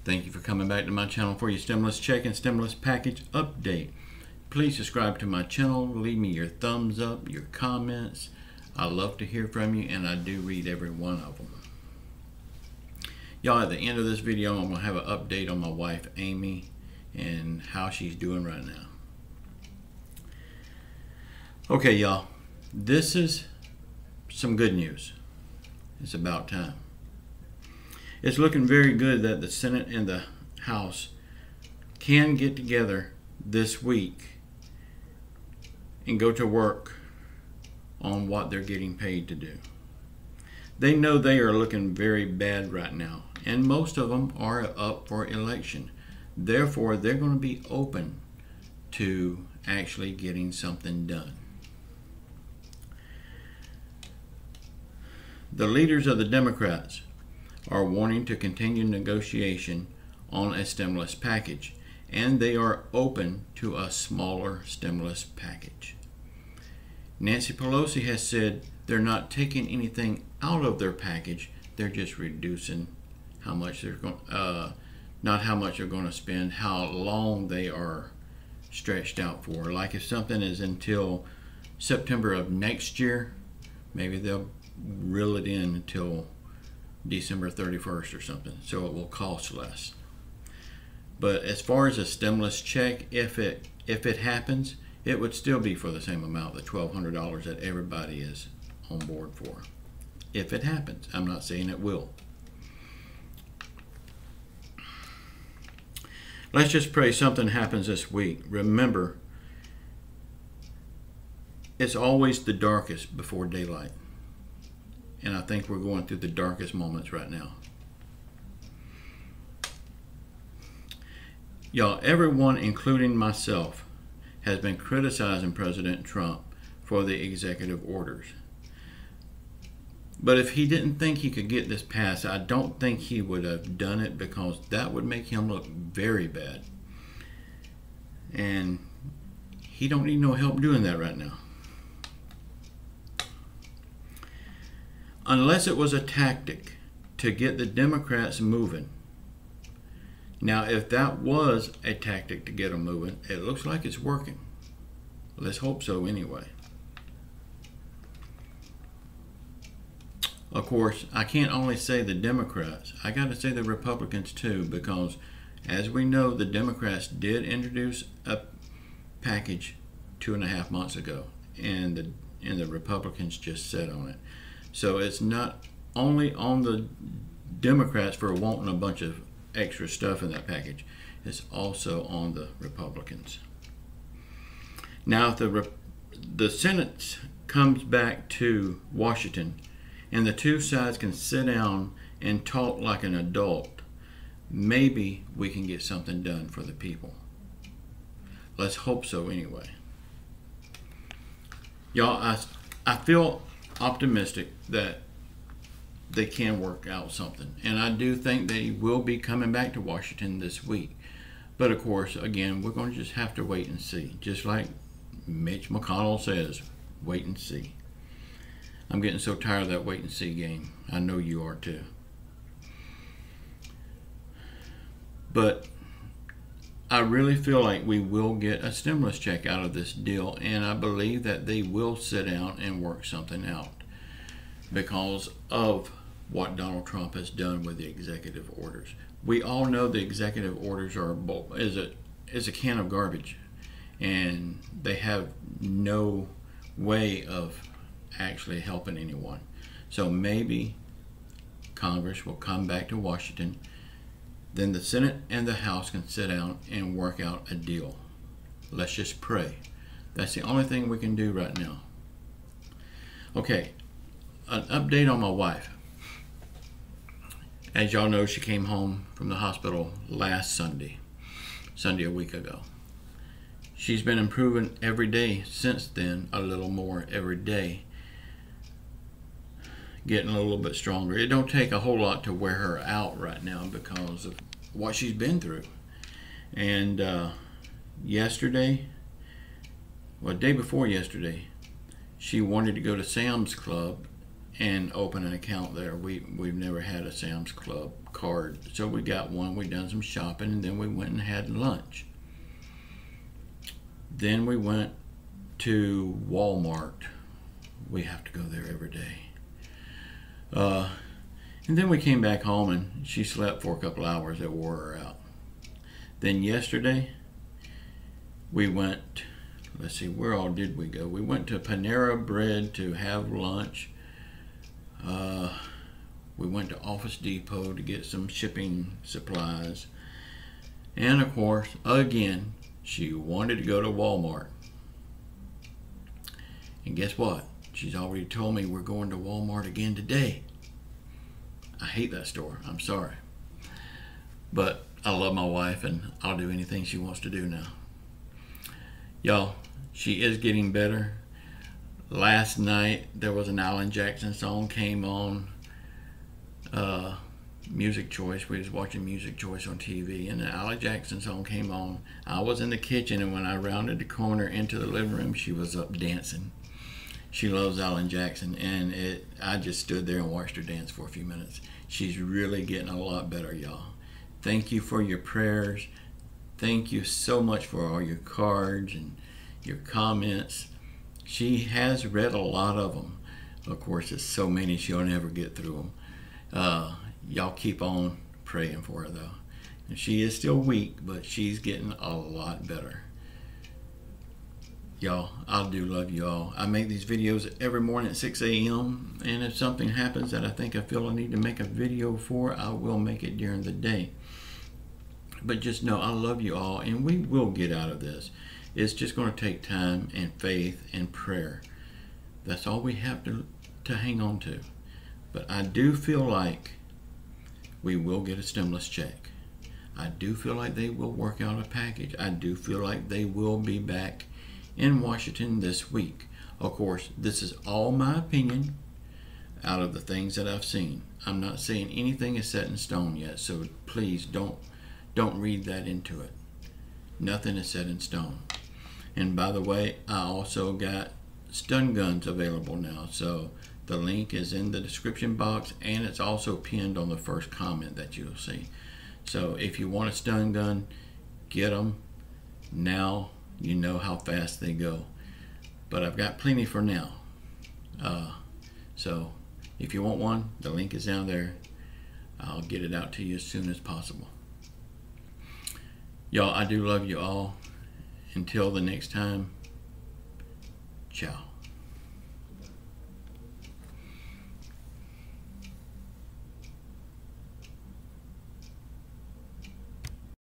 Thank you for coming back to my channel for your stimulus check and stimulus package update. Please subscribe to my channel. Leave me your thumbs up, your comments. I love to hear from you, and I do read every one of them. Y'all, at the end of this video, I'm going to have an update on my wife, Amy, and how she's doing right now. Okay, y'all, this is some good news. It's about time. It's looking very good that the Senate and the House can get together this week and go to work on what they're getting paid to do. They know they are looking very bad right now, and most of them are up for election. Therefore, they're going to be open to actually getting something done. The leaders of the Democrats are wanting to continue negotiation on a stimulus package, and they are open to a smaller stimulus package. Nancy Pelosi has said they're not taking anything out of their package, they're just reducing how much they're going, not how much they're going to spend, how long they are stretched out for. Like if something is until September of next year, maybe they'll reel it in until December 31st or something, so it will cost less. But as far as a stimulus check, if it happens, it would still be for the same amount, the $1,200 that everybody is on board for. If it happens, I'm not saying it will. Let's just pray something happens this week. Remember, it's always the darkest before daylight. And I think we're going through the darkest moments right now. Y'all, everyone, including myself, has been criticizing President Trump for the executive orders. But if he didn't think he could get this passed, I don't think he would have done it, because that would make him look very bad. And he don't need no help doing that right now. Unless it was a tactic to get the Democrats moving. Now, if that was a tactic to get them moving, it looks like it's working. Let's hope so anyway. Of course, I can't only say the Democrats. I got to say the Republicans too, because as we know, the Democrats did introduce a package 2.5 months ago, and the Republicans just sat on it. So it's not only on the Democrats for wanting a bunch of extra stuff in that package, it's also on the Republicans. Now, if the Senate comes back to Washington and the two sides can sit down and talk like an adult, maybe we can get something done for the people. Let's hope so anyway. Y'all, I feel optimistic that they can work out something, and I do think they will be coming back to Washington this week. But of course, again, we're going to just have to wait and see, just like Mitch McConnell says, wait and see. I'm getting so tired of that wait and see game. I know you are too. But I really feel like we will get a stimulus check out of this deal, and I believe that they will sit down and work something out because of what Donald Trump has done with the executive orders. We all know the executive orders is a can of garbage, and they have no way of actually helping anyone. So maybe Congress will come back to Washington. Then the Senate and the House can sit down and work out a deal. Let's just pray. That's the only thing we can do right now. Okay, an update on my wife. As y'all know, she came home from the hospital last Sunday a week ago. She's been improving every day since then, a little more every day. Getting a little bit stronger. It don't take a whole lot to wear her out right now because of what she's been through. And yesterday, well, the day before yesterday, she wanted to go to Sam's Club and open an account there. We've never had a Sam's Club card, so we got one. We done some shopping, and then we went and had lunch. Then we went to Walmart. We have to go there every day. And then we came back home, and she slept for a couple hours. It wore her out. Then yesterday, we went, let's see, where all did we go? We went to Panera Bread to have lunch. We went to Office Depot to get some shipping supplies. And of course, again, she wanted to go to Walmart. And guess what? She's already told me we're going to Walmart again today. I hate that store. I'm sorry. But I love my wife, and I'll do anything she wants to do now. Y'all, she is getting better. Last night, there was an Alan Jackson song came on Music Choice. We was watching Music Choice on TV, and the Alan Jackson song came on. I was in the kitchen, and when I rounded the corner into the living room, she was up dancing. She loves Alan Jackson, and I just stood there and watched her dance for a few minutes. She's really getting a lot better, y'all. Thank you for your prayers. Thank you so much for all your cards and your comments. She has read a lot of them. Of course, it's so many she'll never get through them. Y'all keep on praying for her, though. And she is still weak, but she's getting a lot better. Y'all, I do love you all. I make these videos every morning at 6 a.m. And if something happens that I feel I need to make a video for, I will make it during the day. But just know I love you all, and we will get out of this. It's just going to take time and faith and prayer. That's all we have to hang on to. But I do feel like we will get a stimulus check. I do feel like they will work out a package. I do feel like they will be back in Washington this week. Of course, this is all my opinion out of the things that I've seen. I'm not saying anything is set in stone yet, so please don't read that into it. Nothing is set in stone. And by the way, I also got stun guns available now, so the link is in the description box, and it's also pinned on the first comment that you'll see. So if you want a stun gun, get them now. You know how fast they go. But I've got plenty for now. So if you want one, the link is down there. I'll get it out to you as soon as possible. Y'all, I do love you all. Until the next time, ciao.